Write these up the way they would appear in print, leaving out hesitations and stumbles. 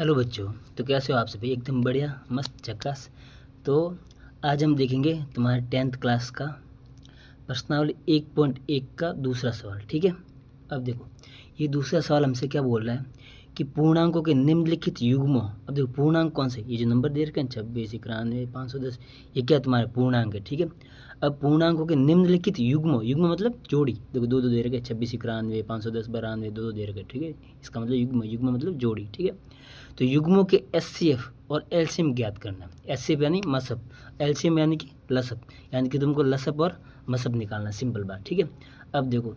Hello बच्चों। तो कैसे हो आप सभी? एकदम बढ़िया, मस्त, झक्कास। तो आज हम देखेंगे तुम्हारे 10th क्लास का प्रश्नावली 1.1 का दूसरा सवाल। ठीक है, अब देखो ये दूसरा सवाल हमसे क्या बोल रहा है कि पूर्णांकों के निम्नलिखित युग्मों। अब देखो पूर्णांक कौन से, ये जो नंबर दे रखे हैं 26, 91, 510, ये क्या तुम्हारे पूर्णांक है। ठीक है, अब पूर्णांकों के निम्नलिखित युग्मों, युग्म मतलब जोड़ी। देखो दो दो दे रखे, 26, 91, 510, 92, दो दो दे रखे। ठीक है, इसका मतलब युग्म, युग्म मतलब जोड़ी। ठीक है, तो युग्मों के एचसीएफ और एलसीएम ज्ञात करना। एचसीएफ यानी मसब, एलसीएम यानी कि लसब, यानी कि तुमको लसब और मसब निकालना, सिंपल बात। ठीक है, अब देखो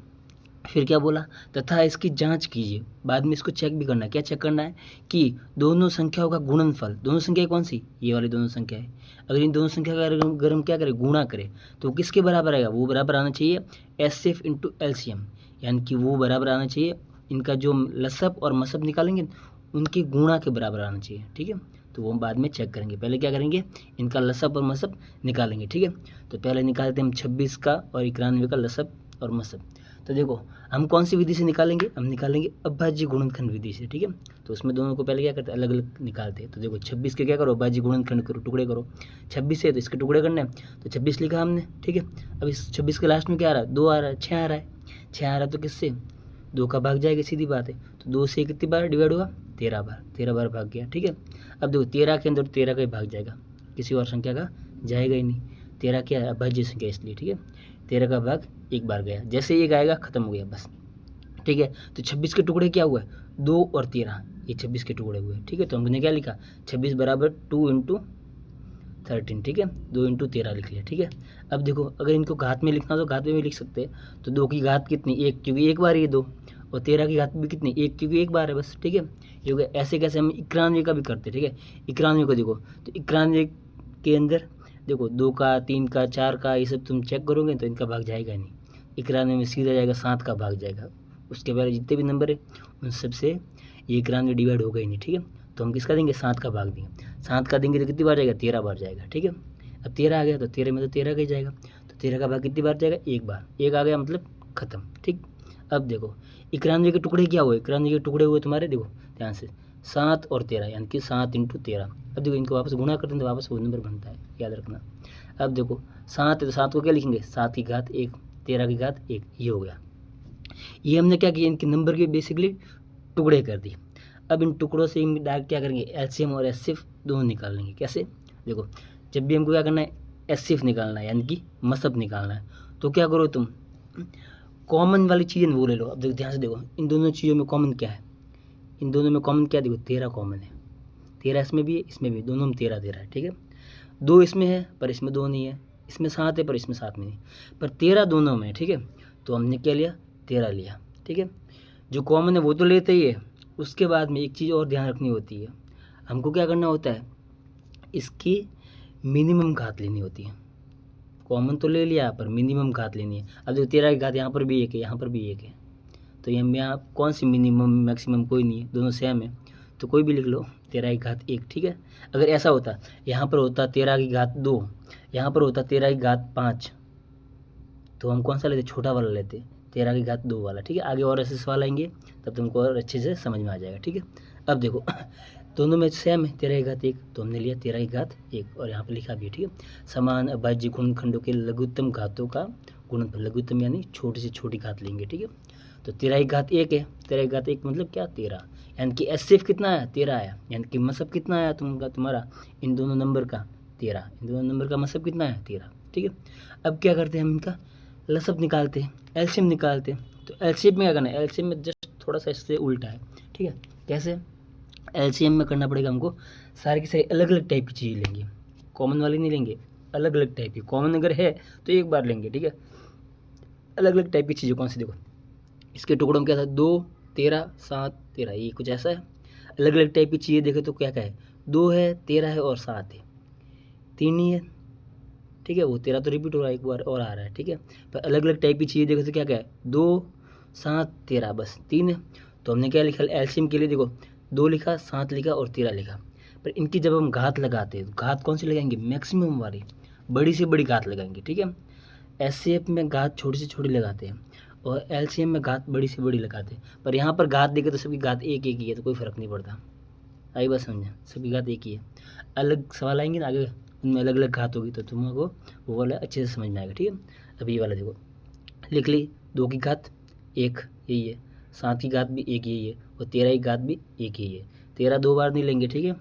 फिर क्या बोला, तथा इसकी जांच कीजिए। बाद में इसको चेक भी करना है। क्या चेक करना है कि दोनों संख्याओं का गुणनफल, दोनों संख्या कौन सी, ये वाली दोनों संख्या है। अगर इन दोनों संख्या का अगर हम क्या करें, गुणा करें, तो किसके बराबर आएगा, वो बराबर आना चाहिए एचसीएफ इंटू एलसीएम, यानी कि वो बराबर आना चाहिए, इनका जो लसब और मसब निकालेंगे उनके गुणा के बराबर आना चाहिए। ठीक है, तो वो हम बाद में चेक करेंगे, पहले क्या करेंगे, इनका लसब और मसब निकालेंगे। ठीक है, तो पहले निकालते हैं हम 26 का और 91 का लसब और मसब। तो देखो हम कौन सी विधि से निकालेंगे, हम निकालेंगे अभाज्य गुणनखंड विधि से। ठीक है, तो उसमें दोनों को पहले क्या करते हैं, अलग अलग निकालते हैं। तो देखो 26 के क्या करो, अभाज्य गुणनखंड करो, टुकड़े करो। 26 है तो इसके टुकड़े करने हैं, तो 26 लिखा हमने। ठीक है, अब इस 26 के लास्ट में क्या आ रहा है, 2 आ रहा है, 6 आ रहा है। 6 आ रहा है तो किससे, 2 का भाग जाएगा, सीधी बात है। तो 2 से कितनी बार डिवाइड हुआ, 13 बार, 13 बार भाग गया। ठीक है, अब देखो 13 के अंदर 13 का ही भाग जाएगा, किसी और संख्या का जाएगा ही नहीं। 13 क्या है, अभाज्य संख्या, इसलिए। ठीक है, 13 का भाग एक बार गया, जैसे एक आएगा खत्म हो गया बस। ठीक है, तो 26 के टुकड़े क्या हुआ, 2 और 13, ये 26 के टुकड़े हुए। ठीक है, तो हमने क्या लिखा, 26 बराबर 2 इंटू 13। ठीक है, 2 इंटू 13 लिख लिया। ठीक है, अब देखो अगर इनको घात में लिखना तो घात में भी लिख सकते हैं। तो 2 की घात कितनी, 1, क्योंकि एक बार ये 2, और 13 की घात भी कितनी, 1, क्योंकि एक बार है बस। ठीक है, ये हो गया। ऐसे कैसे हम 91 का भी करते। ठीक है, 91 को देखो, तो 91 के अंदर देखो 2 का, 3 का, 4 का, ये सब तुम चेक करोगे तो इनका भाग जाएगा नहीं। 91 में सीधा जाएगा 7 का भाग जाएगा, उसके बाद जितने भी नंबर है उन सबसे ये 91 डिवाइड होगा ही नहीं। ठीक है, तो हम किसका देंगे, 7 का भाग देंगे। 7 का देंगे तो कितनी बार जाएगा, 13 बार जाएगा। ठीक है, अब 13 आ गया तो 13 में तो 13 का ही जाएगा, तो 13 का भाग कितनी बार जाएगा, एक बार। एक आ गया मतलब खत्म। ठीक, अब देखो 91 के टुकड़े क्या हुए, 91 के टुकड़े हुए तुम्हारे, देखो ध्यान से, 7 और 13, यानी कि 7 इंटू 13। अब देखो इनको वापस गुणा करते हैं तो वापस वो नंबर बनता है, याद रखना। अब देखो 7 है तो 7 को क्या लिखेंगे, 7 की घात 1, 13 की घात 1, ये हो गया। ये हमने क्या किया, इनके नंबर के बेसिकली टुकड़े कर दिए। अब इन टुकड़ों से हम डायरेक्ट क्या करेंगे, एलसीएम और एचसीएफ दोनों निकाल लेंगे। कैसे, देखो जब भी हमको क्या करना है, एचसीएफ निकालना है, यानी कि मसब निकालना है, तो क्या करो तुम, कॉमन वाली चीज़ें वो ले लो। अब देखो ध्यान से देखो, इन दोनों चीज़ों में कॉमन क्या है, इन दोनों में कॉमन क्या है, देखो 13 कॉमन है। 13 इसमें भी है, इसमें भी, दोनों में 13 13 है। ठीक है, 2 इसमें है पर इसमें 2 नहीं है, इसमें 7 है पर इसमें 7 नहीं, पर 13 दोनों में। ठीक है, तो हमने क्या लिया, 13 लिया। ठीक है, जो कॉमन है वो तो लेते ही है, उसके बाद में एक चीज़ और ध्यान रखनी होती है, हमको क्या करना होता है, इसकी मिनिमम घात लेनी होती है। कॉमन तो ले लिया पर मिनिमम घात लेनी है। अब जो 13 की घात यहाँ पर भी एक है, यहाँ पर भी एक है, तो यहाँ कौन सी मिनिमम मैक्सिमम, कोई नहीं है, दोनों सेम है, तो कोई भी लिख लो, 13 की घात 1। ठीक है, अगर ऐसा होता, यहाँ पर होता 13 की घात 2, यहाँ पर होता 13 की घात 5, तो हम कौन सा लेते, छोटा वाला लेते, 13 की घात 2 वाला। ठीक है, आगे और ऐसे सवाल आएंगे तब तुमको और अच्छे से समझ में आ जाएगा। ठीक है, अब देखो दोनों में सेम है, 13 की घात 1, तो हमने लिया 13 की घात 1 और यहाँ पर लिखा भी है। ठीक है, समान अभाज्य गुणनखंडों के लघुत्तम घातों का गुणनफल, लघुत्तम यानी छोटी से छोटी घात लेंगे। ठीक है, तो 13 की घात 1 है, 13 की घात 1 मतलब क्या, 13, यानी कि एचसीएफ कितना आया, 13 आया, यानी कि मसब कितना आया तुम्हारा इन दोनों नंबर का, 13, इन दोनों नंबर का मसब कितना आया, 13। ठीक है, अब क्या करते हैं, हम इनका लसब निकालते हैं, एलसीएम निकालते हैं। तो एलसीएम में क्या करना है, एलसीएम में जस्ट थोड़ा सा इससे उल्टा है। ठीक है, कैसे, एलसीएम में करना पड़ेगा हमको, सारी की सारी अलग अलग टाइप की चीज़ें लेंगे, कॉमन वाली नहीं लेंगे, अलग अलग टाइप की। कॉमन अगर है तो एक बार लेंगे। ठीक है, अलग अलग टाइप की चीज़ें कौन सी, देखो इसके टुकड़ों में क्या था, 2, 13, 7, 13, ये कुछ ऐसा है। अलग अलग टाइप की चीज़ें देखे तो क्या क्या है, 2 है, 13 है और 7 है, 3 ही है। ठीक है, वो 13 तो रिपीट हो रहा है, एक बार और आ रहा है। ठीक है, पर अलग अलग टाइप की चीज़ें देखो तो क्या क्या है, 2, 7, 13, बस 3 है। तो हमने क्या लिखा, एलसीएम के लिए देखो 2 लिखा, 7 लिखा और 13 लिखा। पर इनकी जब हम घात लगाते हैं, घात कौन सी लगाएंगे, मैक्सिमम वाली, बड़ी से बड़ी घात लगाएंगे। ठीक है, एचसीएफ में घात छोटी से छोटी लगाते हैं और एलसीएम में घात बड़ी से बड़ी लगाते हैं, पर यहाँ पर घात देखे तो सबकी घात एक एक ही है, तो कोई फ़र्क नहीं पड़ता। आई बात समझे, सबकी घात एक ही है। अलग सवाल आएंगे ना आगे, उनमें अलग अलग घात होगी तो तुमको वो वाला अच्छे से समझ में आएगा, ठीक है। अब ये वाला देखो, लिख ली 2 की घात 1 यही है, 7 की घात भी 1 यही है, और 13 की घात भी 1 यही है। 13 2 बार नहीं लेंगे, ठीक है,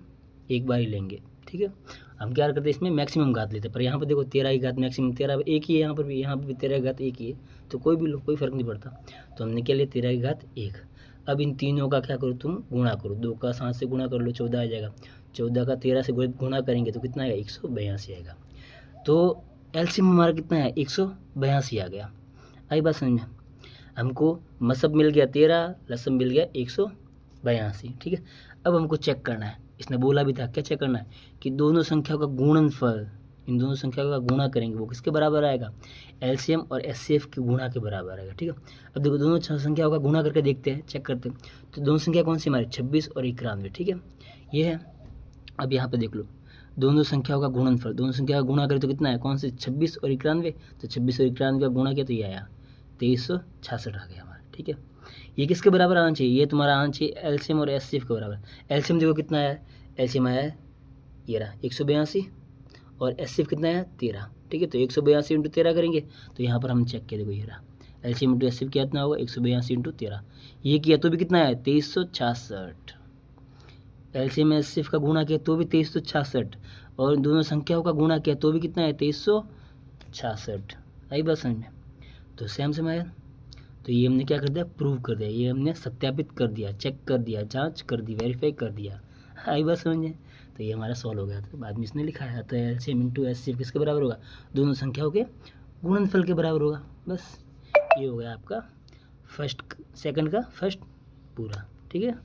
एक बार ही लेंगे, ठीक है। हम क्या करते हैं इसमें मैक्सिमम घात लेते हैं, पर यहाँ पर देखो 13 की घात मैक्सिमम 13 एक ही है, यहाँ पर भी 13 की घात एक ही है, तो कोई भी लो, कोई फर्क नहीं पड़ता। तो हमने क्या लिया 13 की घात 1। अब इन तीनों का क्या करो तुम, गुणा करो, 2 का 7 से गुणा कर लो 14 आ जाएगा, 14 का 13 से गुणा करेंगे तो कितना आएगा 182 आएगा। तो एलसीएम हमारा कितना है 182 आ गया। आई बात समझ में, हमको मसब मिल गया 13, लसब मिल गया 182, ठीक है। अब हमको चेक करना है, इसने बोला भी था क्या चेक करना है कि दोनों संख्याओं का गुणनफल, इन दोनों संख्याओं का गुणा करेंगे वो किसके बराबर आएगा, एलसीएम और एचसीएफ के गुणा के बराबर आएगा, ठीक है। अब देखो दोनों संख्याओं का गुणा करके देखते हैं, चेक करते हैं। तो दोनों संख्या कौन सी हमारी 26 और 91, ठीक है, ये है। अब यहाँ पे देख लो दोनों संख्याओं का गुणनफल, दोनों संख्या का गुणा करें तो कितना है, कौन से 26 और 91, तो 26 और 91 का गुणा किया तो ये आया 2366 आ गया हमारा, ठीक है। ये किसके बराबर आना चाहिए, ये तुम्हारा आना चाहिए एलसीएम और एचसीएफ के बराबर। एलसीएम देखो कितना आया, एलसीएम आया है ये रहा 182, और एचसीएफ कितना आया 13, ठीक है। तो 182 इंटू 13 करेंगे तो यहाँ पर हम चेक किया, देखो ये रहा एलसीएम इंटू एचसीएफ कितना होगा 182 इंटू 13, ये किया तो भी कितना है 2366। एलसीएम एचसीएफ का गुणा किया तो भी 2366, और दोनों संख्याओं का गुणा किया तो भी कितना है 2366। आई बात समझ में, तो सेम सेम आया। तो ये हमने क्या कर दिया, प्रूव कर दिया, ये हमने सत्यापित कर दिया, चेक कर दिया, जांच कर दी, वेरीफाई कर दिया। आई बात समझ में, तो ये हमारा सॉल्व हो गया। तो बाद में इसने लिखा है तो एलसीएम इंटू एचसीएफ किसके बराबर होगा, दोनों संख्याओं के गुणनफल के बराबर होगा। बस ये हो गया आपका सेकंड का फर्स्ट पूरा, ठीक है।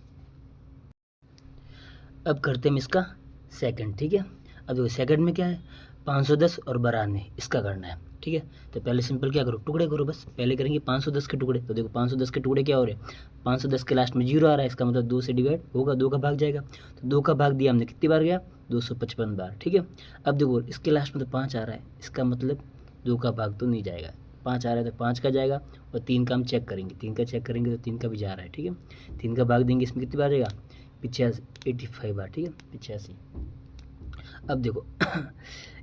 अब करते हैं हम इसका सेकंड, ठीक है। अब देखो सेकंड में क्या है 510 और 92 इसका करना है, ठीक है। तो पहले सिंपल क्या करो, टुकड़े करो, बस पहले करेंगे 510 के टुकड़े। तो देखो 510 के टुकड़े क्या हो रहे हैं, 510 के लास्ट में 0 आ रहा है, इसका मतलब 2 से डिवाइड होगा, 2 का भाग जाएगा, तो 2 का भाग दिया हमने कितनी बार गया 255 बार, ठीक है। अब देखो इसके लास्ट में तो 5 आ रहा है, इसका मतलब 2 का भाग तो नहीं जाएगा, 5 आ रहा है तो 5 का जाएगा, और 3 का हम चेक करेंगे, 3 का चेक करेंगे तो 3 का भी जा रहा है, ठीक है। 3 का भाग देंगे इसमें कितनी बार जाएगा 85 बार, ठीक है 85। अब देखो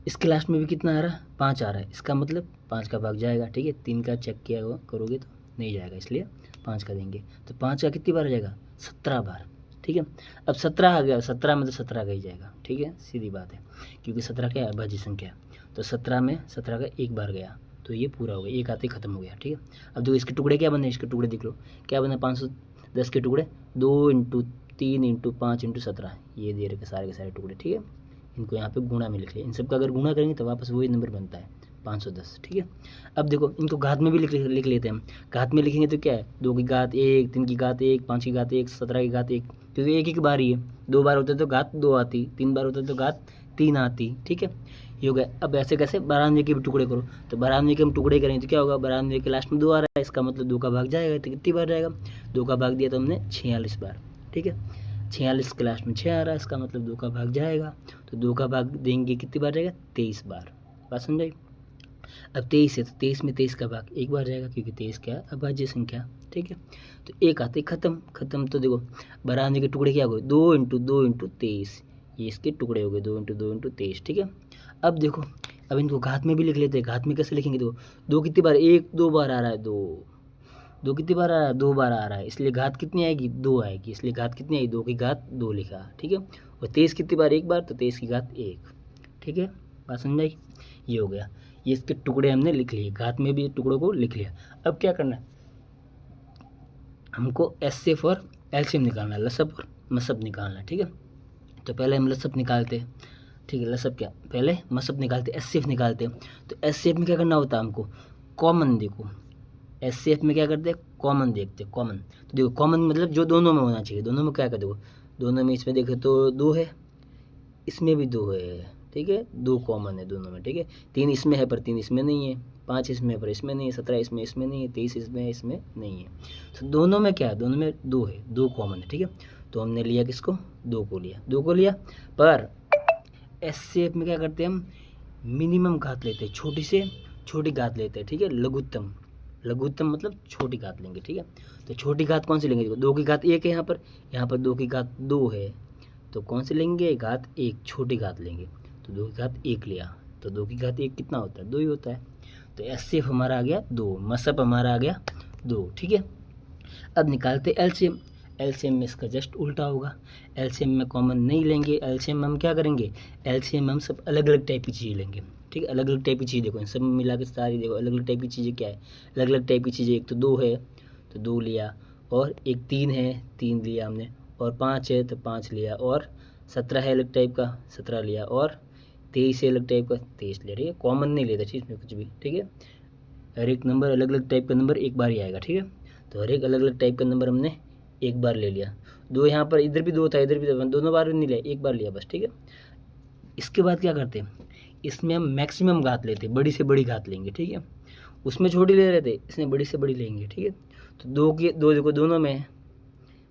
इसके लास्ट में भी कितना आ रहा है 5 आ रहा है, इसका मतलब 5 का भाग जाएगा, ठीक है। 3 का चेक किया हुआ करोगे तो नहीं जाएगा, इसलिए 5 का देंगे, तो 5 का कितनी बार जाएगा 17 बार, ठीक है। अब 17 आ गया, 17 में तो 17 का ही जाएगा, ठीक है, सीधी बात है, क्योंकि 17 क्या है अभाज्य संख्या, तो 17 में 17 का एक बार गया तो ये पूरा हो गया, एक आते ही खत्म हो गया, ठीक है। अब देखो इसके टुकड़े क्या बने, इसके टुकड़े देख लो क्या बने, 510 के टुकड़े 2 इंटू 3 इंटू 5 इंटू 17, ये दे रखे सारे के सारे टुकड़े, ठीक है। इनको यहाँ पे गुणा में लिख लिया, इन सब का अगर गुणा करेंगे तो वापस वही नंबर बनता है 510, ठीक है। अब देखो इनको घात में भी लिख लेते हैं हम, घात में लिखेंगे तो क्या है 2 की घात 1, 3 की घात 1, 5 की घात 1, 17 की घात 1, क्योंकि एक बार ही है, 2 बार होते तो घात 2 आती, 3 बार होते तो घात 3 आती, ठीक है। ये हो गया। अब ऐसे कैसे 92 के भी टुकड़े करो, तो 92 के हम टुकड़े करेंगे तो क्या होगा, 92 के लास्ट में 2 आ रहा है, इसका मतलब 2 का भाग जाएगा, तो कितनी बार जाएगा 2 का भाग दिया तो हमने 46 बार, ठीक है। 46 के लास्ट में 6 आ रहा है, इसका मतलब 2 का भाग जाएगा, तो 2 का भाग देंगे कितनी बार जाएगा 23 बार, बात समझाई। अब 23 है तो 23 में 23 का भाग एक बार जाएगा, क्योंकि 23 क्या है अभाज्य संख्या, ठीक है। तो एक आते खत्म। तो देखो 92 के टुकड़े क्या हो गए 2 इंटू 2 इंटू 23, ये इसके टुकड़े हो गए 2 इंटू 2 इंटू 23, ठीक है। अब देखो अब इनको घात में भी लिख लेते हैं, घात में कैसे लिखेंगे, देखो 2 कितनी बार 1 2 बार आ रहा है, 2 कितनी बार आ रहा है 2 बार आ रहा है, इसलिए घात कितनी आएगी 2 आएगी, इसलिए घात कितनी आई 2 की घात 2 लिखा, ठीक है। और 23 कितनी बार एक बार, तो 23 की घात 1, ठीक है, बात समझाई। ये हो गया, ये इसके टुकड़े हमने लिख लिए, घात में भी टुकड़ों को लिख लिया। अब क्या करना है, हमको एचसीएफ और एलसीएम निकालना है, लसब और मसब निकालना है, ठीक है। तो पहले हम लसब निकालते हैं, ठीक है, लसब क्या पहले मसब निकालते, एचसीएफ निकालते हैं। तो एचसीएफ में क्या करना होता है हमको, कॉमन देखो, एचसीएफ में क्या करते हैं कॉमन देखते हैं, कॉमन। तो देखो कॉमन मतलब जो दोनों में होना चाहिए, दोनों में क्या कर देखो, दोनों में इसमें देखे तो 2 है, इसमें भी 2 है, ठीक है, 2 कॉमन है दोनों में, ठीक है। 3 इसमें है पर 3 इसमें नहीं है, 5 इसमें है पर इसमें नहीं है, 17 इसमें नहीं है, 23 इसमें नहीं है। तो दोनों में क्या है, दोनों में 2 है, 2 कॉमन है, ठीक है। तो हमने लिया किसको 2 को लिया, पर एचसीएफ में क्या करते हैं हम मिनिमम घात लेते हैं, छोटी से छोटी घात लेते हैं, ठीक है। लघुत्तम मतलब छोटी घात लेंगे, ठीक है। तो छोटी घात कौन सी लेंगे, देखो 2 की घात 1 है, यहाँ पर 2 की घात 2 है, तो कौन से लेंगे, घात एक, छोटी घात लेंगे, तो 2 की घात 1 लिया, तो 2 की घात 1 कितना होता है, 2 ही होता है। तो एचसीएफ हमारा आ गया 2, मसअप हमारा आ गया 2, ठीक है। अब निकालते एलसीएम। एलसीएम में इसका जस्ट उल्टा होगा, एलसीएम में कॉमन नहीं लेंगे, एलसीएम में हम क्या करेंगे, एलसीएम में हम सब अलग अलग टाइप की चीज़ें लेंगे, ठीक है। अलग अलग टाइप की चीज़ देखो, इन सब मिला के सारी देखो अलग अलग टाइप की चीज़ें क्या है, अलग अलग टाइप की चीज़ें। एक तो 2 है तो 2 लिया, और एक 3 है 3 लिया हमने, और 5 है तो 5 लिया, और 17 है अलग टाइप का 17 लिया, और 23 है अलग टाइप का 23 लिया, ठीक है। कॉमन नहीं लेता चीज़ में कुछ भी, ठीक है। हर एक नंबर अलग अलग टाइप का नंबर एक बार ही आएगा, ठीक है। तो हर एक अलग अलग टाइप का नंबर हमने एक बार ले लिया। 2 यहाँ पर, इधर भी 2 था इधर भी 2, दोनों बार नहीं लिया, एक बार लिया बस, ठीक है। इसके बाद क्या करते हैं, इसमें हम मैक्सिमम घात लेते, बड़ी से बड़ी घात लेंगे, ठीक है। उसमें छोटी ले रहे थे, इसमें बड़ी से बड़ी लेंगे, ठीक है। तो 2 की 2 देखो दोनों में है,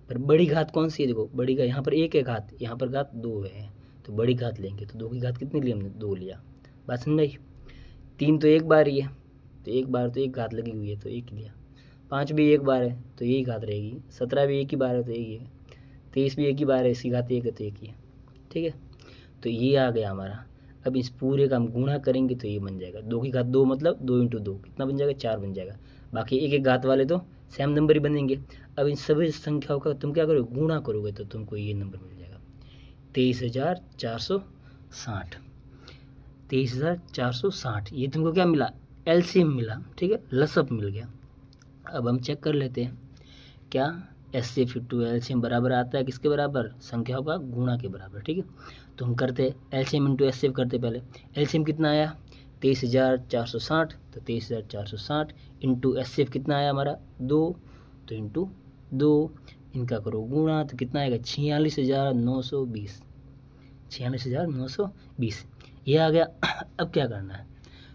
पर बड़ी घात कौन सी है, देखो बड़ी घात यहाँ पर 1 है घात, यहाँ पर घात 2 है, तो बड़ी घात लेंगे। तो 2 की घात कितनी ली हमने, 2 लिया, बात समझाई। 3 तो एक बार ही है, तो एक बार तो एक घात लगी हुई है तो 1 लिया। 5 भी एक बार है तो यही घात रहेगी, 17 भी एक ही बार है तो यही है, 23 भी एक ही बार है, इसकी घात 1 है तो 1 ही है, ठीक है। तो ये आ गया हमारा। अब इस पूरे का हम गुणा करेंगे तो ये बन जाएगा 2 की घात 2, मतलब 2 × 2 कितना बन जाएगा, 4 बन जाएगा। बाकी एक एक घात वाले तो सेम नंबर ही बनेंगे। अब इन सभी संख्याओं का तुम क्या करोगे, गुणा करोगे तो तुमको ये नंबर मिल जाएगा 23,460। 23,460 ये तुमको क्या मिला, एलसीएम मिला, ठीक है, लसअप मिल गया। अब हम चेक कर लेते हैं क्या एचसीएफ टू एलसीएम बराबर आता है किसके बराबर, संख्याओं का गुणा के बराबर, ठीक है। तो हम करते एलसीएम इंटू एचसीएफ करते, पहले एलसीएम कितना आया 23,460, तो 23,460 इंटू एचसीएफ कितना आया हमारा 2, तो इंटू 2, इनका करो गुणा तो कितना आएगा 46,920, 46,920 ये आ गया। अब क्या करना है,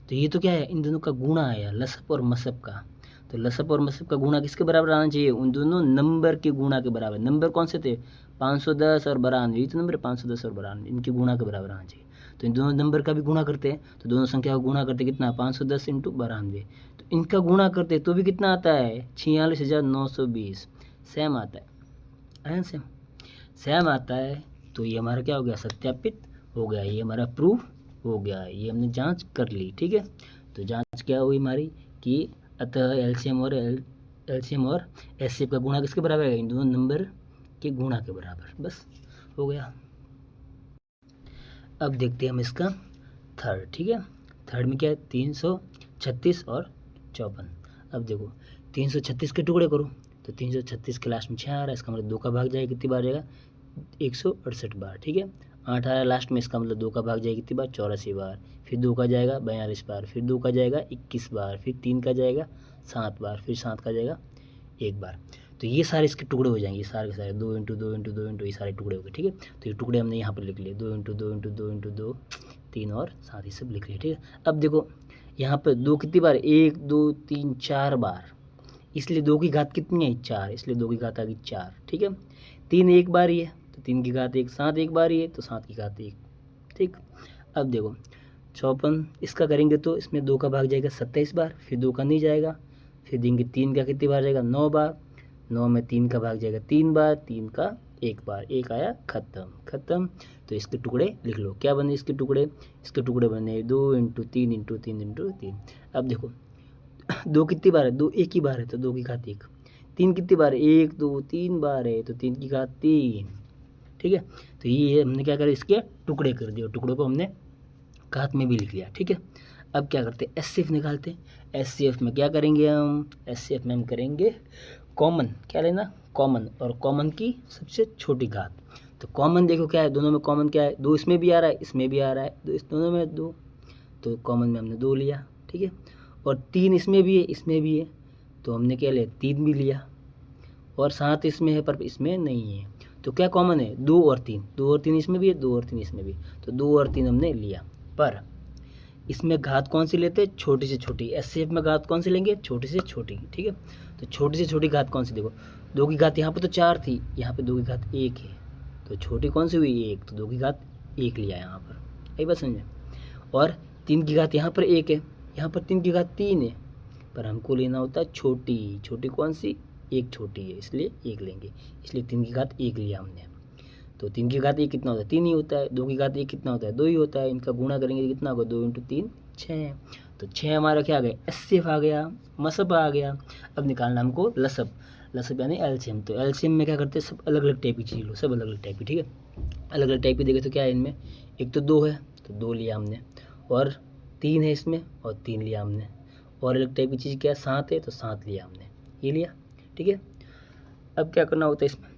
तो ये तो क्या है, इन दोनों का गुणा आया, लसअप और मसअप का। तो लसअप और मसअप का गुणा किसके बराबर आना चाहिए, उन दोनों नंबर के गुणा के बराबर। नंबर कौन से थे, 510 और 92, ये तो नंबर 510 और 92, इनके गुणा के बराबर आना चाहिए। तो इन दोनों नंबर का भी गुणा करते हैं, तो दोनों संख्या का गुणा करते कितना 510 × 92, तो इनका गुणा करते तो भी कितना आता है 46,920, सेम आता है सेम सेम आता है। तो ये हमारा क्या हो गया, सत्यापित हो गया, ये हमारा प्रूफ हो गया, ये हमने जांच कर ली, ठीक है। तो जांच क्या हुई हमारी कि अतः एलसीएम और एचसीएफ का गुणा किसके बराबर है, इन दोनों नंबर के गुणा के बराबर, बस हो गया। अब देखते हैं हम इसका थर्ड, ठीक है। थर्ड में क्या है 336 और 54। अब देखो 336 के टुकड़े करो, तो 336 के लास्ट में 6 आ रहा है, इसका मतलब 2 का भाग जाएगा कितनी बार जाएगा 168 बार, ठीक है। 8 आ रहा है लास्ट में, इसका मतलब 2 का भाग जाएगा कितनी बार 84 बार, फिर 2 का जाएगा 42 बार, फिर 2 का जाएगा 21 बार, फिर 3 का जाएगा 7 बार, फिर 7 का जाएगा 1 बार। तो ये सारे इसके टुकड़े हो जाएंगे, सारे के सारे 2 × 2 × 2 × ये सारे टुकड़े हो गए, ठीक है। तो ये टुकड़े हमने यहाँ पर लिख लिए 2 × 2 × 2 × 2 3 और 7 ये सब लिख लिए, ठीक है। अब देखो यहाँ पर 2 कितनी बार 1 2 3 4 बार, इसलिए 2 की घात कितनी है 4, इसलिए 2 की घात आ गई 4, ठीक है। 3 एक बार ही है तो 3 की घात 1, 7 एक बार ही है तो 7 की घात 1, ठीक। अब देखो 54 इसका करेंगे तो इसमें 2 का भाग जाएगा 27 बार, फिर 2 का नहीं जाएगा, फिर देंगे 3 का कितनी बार जाएगा 9 बार, 9 में 3 का भाग जाएगा 3 बार, 3 का 1 बार, 1 आया खत्म। तो इसके टुकड़े लिख लो, क्या बने इसके टुकड़े बने 2 × 3 × 3 × 3। अब देखो 2 कितनी बार है 2 एक ही बार है तो 2 की घात 1, 3 कितनी बार है 1 2 3 बार है तो 3 की घात 3, ठीक है। तो ये हमने क्या करा इसके टुकड़े कर दिए, टुकड़ों को हमने घात में भी लिख लिया, ठीक है। अब क्या करते हैं एचसीएफ निकालते हैं। एचसीएफ में क्या करेंगे हम, एचसीएफ में हम करेंगे कॉमन, क्या लेना कॉमन, और कॉमन की सबसे छोटी घात। तो कॉमन देखो क्या है, दोनों में कॉमन क्या है 2 इसमें भी आ रहा है इसमें भी आ रहा है, इस दोनों में 2, तो कॉमन में हमने 2 लिया, ठीक है। और 3 इसमें भी है इसमें भी है तो हमने क्या लिया 3 भी लिया, और 7 इसमें है पर इसमें नहीं है, तो क्या कॉमन है 2 और 3, 2 और 3 इसमें भी है 2 और 3 इसमें भी, तो 2 और 3 हमने लिया। पर इसमें घात कौन सी लेते हैं, छोटी से छोटी। एचसीएफ में घात कौन सी लेंगे, छोटी से छोटी, ठीक है। तो छोटी से छोटी घात कौन सी, देखो 2 की घात यहाँ पर तो 4 थी, यहाँ पे 2 की घात 1 है, तो छोटी कौन सी हुई 1, तो 2 की घात 1 लिया यहाँ पर, यही बात समझे। और 3 की घात यहाँ पर 1 है, यहाँ पर 3 की घात 3 है, पर हमको लेना होता है छोटी कौन सी 1 छोटी है इसलिए 1 लेंगे, इसलिए 3 की घात 1 लिया हमने। तो 3 की घात 1 कितना होता है, 3 ही होता है। 2 की घात 1 कितना होता है, 2 ही होता है। इनका गुणा करेंगे तो कितना होगा, 2 × 3 6। तो 6 हमारा क्या आ गया, एचसीएफ आ गया, मसब आ गया। अब निकालना हमको लसब, लसब यानी एलसीएम। तो एलसीएम में क्या करते हैं, सब अलग अलग टाइप की चीज़ लो, सब अलग अलग टाइप की, ठीक है। अलग अलग टाइप की देखे तो क्या है इनमें, एक तो 2 है तो 2 लिया हमने, और 3 है इसमें और 3 लिया हमने, और अलग टाइप की चीज़ क्या है, 7 है तो 7 लिया हमने, ये लिया, ठीक है। अब क्या करना होता है इसमें,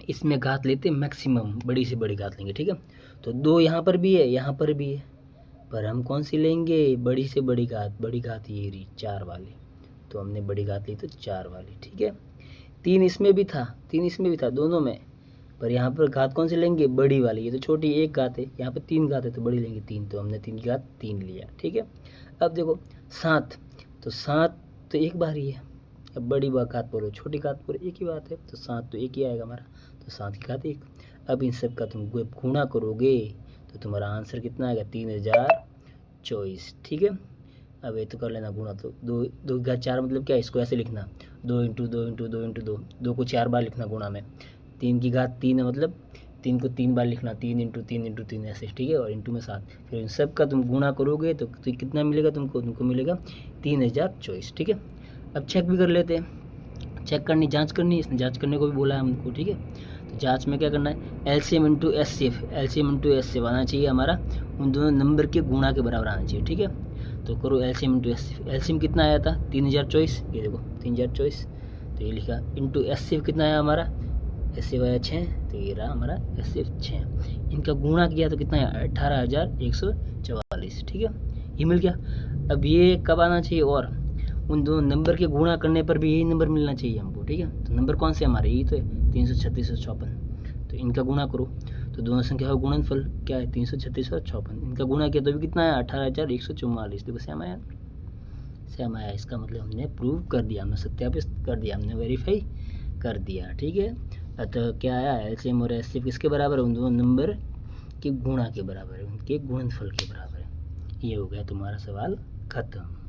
इसमें घात लेते मैक्सिमम, बड़ी से बड़ी घात लेंगे, ठीक है। तो 2 यहाँ पर भी है, यहाँ पर भी है, पर हम कौन सी लेंगे, बड़ी से बड़ी घात। बड़ी घात ये रही 4 वाली, तो हमने बड़ी घात ली तो 4 वाली, ठीक है। 3 इसमें भी था, 3 इसमें भी था, दोनों में, पर यहाँ पर घात कौन सी लेंगे, बड़ी वाली। ये तो छोटी एक घात है, यहाँ पर 3 घात है तो बड़ी लेंगे 3, तो हमने 3 की घात 3 लिया, ठीक है। अब देखो 7, तो 7 तो एक बार ही है। अब बड़ी घात बोलो छोटी घात बोलो, एक ही बात है, तो 7 तो एक ही आएगा हमारा, तो 7 की घात 1। अब इन सब का तुम गुणा करोगे तो तुम्हारा आंसर कितना आएगा, 3024, ठीक है। अब ये तो कर लेना गुणा, तो 2 की घात 4 मतलब क्या है, इसको ऐसे लिखना, 2 × 2 × 2 × 2, 2 को 4 बार लिखना गुणा में। 3 की घात 3 है मतलब 3 को 3 बार लिखना, 3 × 3 × 3 ऐसे, ठीक है, और इंटू में 7। फिर इन सब का तुम गुणा करोगे तो कितना मिलेगा तुमको मिलेगा 3024, ठीक है। अब चेक भी कर लेते हैं, चेक करनी, जांच करनी, इसने जांच करने को भी बोला है हमको, ठीक है। तो जांच में क्या करना है, एलसीएम × एचसीएफ, एलसीएम × एचसीएफ आना चाहिए हमारा, उन दोनों नंबर के गुणा के बराबर आना चाहिए, ठीक है। तो करो एलसीएम × एचसीएफ। एलसीएम कितना आया था, 3024, ये देखो 3024, तो ये लिखा, इंटू एचसीएफ कितना आया हमारा, एचसीएफ आया 6, तो ये रहा हमारा एचसीएफ 6। इनका गुणा किया तो कितना है, 18144, ठीक है, ये मिल गया। अब ये कब आना चाहिए, और उन दोनों नंबर के गुणा करने पर भी यही नंबर मिलना चाहिए हमको, ठीक है। तो नंबर कौन से हमारे, यही तो है 336 और 56। तो इनका गुणा करो तो दोनों संख्या का गुणनफल क्या है, 336 और 56। इनका गुणा किया तो भी कितना है, 18144। देखो सेम आया, सेम आया, इसका मतलब हमने प्रूव कर दिया, हमने सत्यापित कर दिया, हमने वेरीफाई कर दिया, ठीक है। अतः क्या आया, एलसीएम और एचसीएफ किसके बराबर है, उन दोनों नंबर के गुणा के बराबर है, उनके गुणनफल के बराबर है। ये हो गया तुम्हारा सवाल खत्म।